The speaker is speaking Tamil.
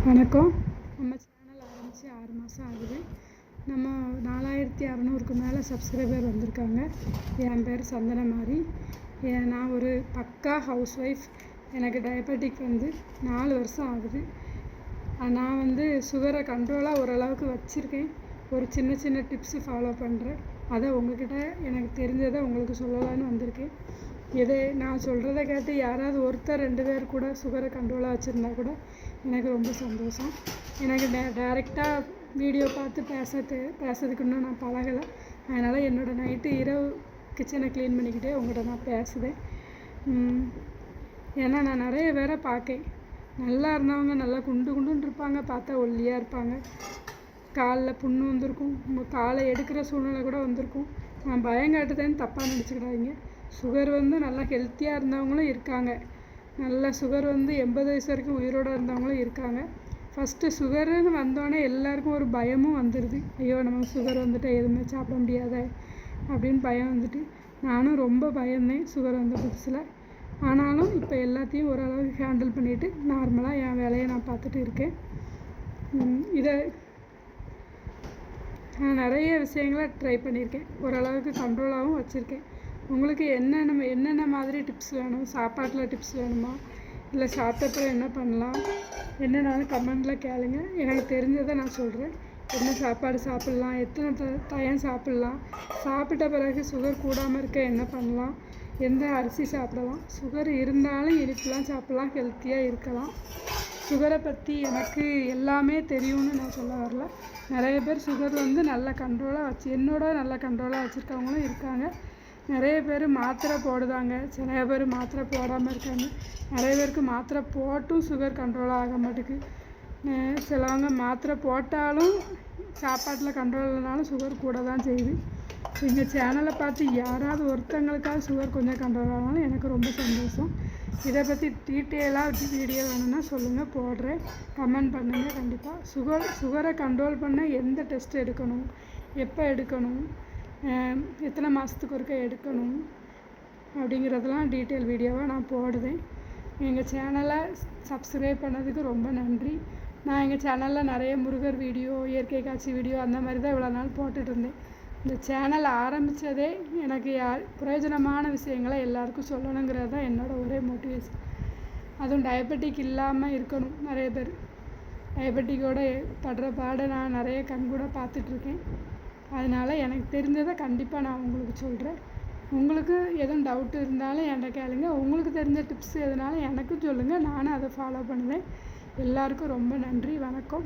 வணக்கம். நம்ம சேனல் ஆரம்பித்து 6 மாதம் ஆகுது. நம்ம 4600க்கு மேலே சப்ஸ்கிரைபர் வந்திருக்காங்க. என் பேர் சந்தனமாரி. நான் ஒரு பக்கா ஹவுஸ் ஒய்ஃப். எனக்கு டயபெட்டிக் 4 வருஷம் ஆகுது. நான் சுகரை கண்ட்ரோலாக ஓரளவுக்கு வச்சுருக்கேன். ஒரு சின்ன சின்ன டிப்ஸு ஃபாலோ பண்ணுறேன். அதை உங்கள்கிட்ட எனக்கு தெரிஞ்சதை உங்களுக்கு சொல்லலான்னு வந்திருக்கேன். இதை நான் சொல்கிறத கேட்டு யாராவது ஒருத்தர் 2 பேர் கூட சுகரை கண்ட்ரோலாக வச்சுருந்தா கூட எனக்கு ரொம்ப சந்தோஷம். எனக்கு டைரெக்டாக வீடியோ பார்த்து பேசுறதுக்கு இன்னும் நான் பழகலை. அதனால் என்னோடய நைட்டு இரவு கிச்சனை க்ளீன் பண்ணிக்கிட்டே உங்கள்கிட்ட நான் பேசுவேன். ஏன்னா நான் நிறைய பேரை பார்க்கேன். நல்லா இருந்தவங்க நல்லா குண்டுன்னு இருப்பாங்க, பார்த்தா ஒல்லியாக இருப்பாங்க. காலில் புண்ணு வந்திருக்கும், காலை எடுக்கிற சூழ்நிலை கூட வந்திருக்கும். நான் பயங்காட்டுதேன்னு தப்பாக நினச்சிக்கிடாதீங்க. சுகர் நல்லா ஹெல்த்தியாக இருந்தவங்களும் இருக்காங்க. நல்லா சுகர் 80 வயசு வரைக்கும் உயிரோடு இருந்தவங்களும் இருக்காங்க. ஃபஸ்ட்டு சுகருன்னு வந்தோடனே எல்லாருக்கும் ஒரு பயமும் வந்துடுது. ஐயோ நமக்கு சுகர் வந்துட்டு எதுவுமே சாப்பிட முடியாத அப்படின்னு பயம் வந்துட்டு நானும் ரொம்ப பயந்தேன் சுகர் வந்த புதுசில். ஆனாலும் இப்போ எல்லாத்தையும் ஓரளவுக்கு ஹேண்டில் பண்ணிவிட்டு நார்மலாக என் வேலையை நான் பார்த்துட்டு இருக்கேன். இதை நான் நிறைய விஷயங்களை ட்ரை பண்ணியிருக்கேன். ஓரளவுக்கு கண்ட்ரோலாகவும் வச்சுருக்கேன். உங்களுக்கு என்னென்ன மாதிரி டிப்ஸ் வேணும்? சாப்பாட்டில் டிப்ஸ் வேணுமா, இல்லை சாப்பிட்டப்பறம் என்ன பண்ணலாம், என்னென்னாலும் கமெண்டில் கேளுங்க. எனக்கு தெரிஞ்சதை நான் சொல்கிறேன். என்ன சாப்பாடு சாப்பிட்லாம், எத்தனை டயம் சாப்பிட்லாம், சாப்பிட்ட பிறகு சுகர் கூடாமல் இருக்க என்ன பண்ணலாம், எந்த அரிசி சாப்பிடலாம், சுகர் இருந்தாலும் இனிப்புலாம் சாப்பிட்லாம், ஹெல்த்தியாக இருக்கலாம். சுகரை பற்றி எனக்கு எல்லாமே தெரியும்னு நான் சொல்ல வரல. நிறைய பேர் சுகர் நல்லா கண்ட்ரோலாக நல்லா கண்ட்ரோலாக வச்சுருக்கவங்களும் இருக்காங்க. நிறைய பேர் மாத்திரை போடுதாங்க, சில பேர் மாத்திரை போடாமல் இருக்காங்க. நிறைய பேருக்கு மாத்திரை போட்டும் சுகர் கண்ட்ரோலாக ஆக மாட்டேங்குது. சிலவங்க மாத்திரை போட்டாலும் சாப்பாட்டில் கண்ட்ரோல் இல்லைனாலும் சுகர் கூட தான் செய்யுது. எங்கள் சேனலை பார்த்து யாராவது ஒருத்தங்களுக்காக சுகர் கொஞ்சம் கண்ட்ரோல் ஆனாலும் எனக்கு ரொம்ப சந்தோஷம். இதை பற்றி டீட்டெயிலாக வீடியோ வேணும்னா சொல்லுங்கள், போடுறேன். கமெண்ட் பண்ணுங்கள். கண்டிப்பாக சுகரை கண்ட்ரோல் பண்ண எந்த டெஸ்ட் எடுக்கணும், எப்போ எடுக்கணும், எத்தனை மாதத்துக்கு ஒருக்க எடுக்கணும் அப்படிங்கிறதெல்லாம் டீட்டெயில் வீடியோவாக நான் போடுவேன். எங்கள் சேனலை சப்ஸ்கிரைப் பண்ணதுக்கு ரொம்ப நன்றி. நான் எங்கள் சேனலில் நிறைய முருகர் வீடியோ, இயற்கை காட்சி வீடியோ அந்த மாதிரி தான் இவ்வளோ நாள் போட்டுட்ருந்தேன். இந்த சேனல் ஆரம்பித்ததே எனக்கு பிரயோஜனமான விஷயங்களை எல்லாருக்கும் சொல்லணுங்கிறது தான் என்னோடய ஒரே மோட்டிவேஷன். அதுவும் டயபெட்டிக் இல்லாமல் இருக்கணும். நிறைய பேர் டயபெட்டிக்கோட படுற பாடை நான் நிறைய கண்கூட பார்த்துட்ருக்கேன். அதனால் எனக்கு தெரிஞ்சதை கண்டிப்பாக நான் உங்களுக்கு சொல்கிறேன். உங்களுக்கு எதுவும் டவுட்டு இருந்தாலும் என்கிட்ட கேளுங்க. உங்களுக்கு தெரிஞ்ச டிப்ஸ் எதுனாலும் எனக்கும் சொல்லுங்கள், நானும் அதை ஃபாலோ பண்ணுவேன். எல்லாருக்கும் ரொம்ப நன்றி. வணக்கம்.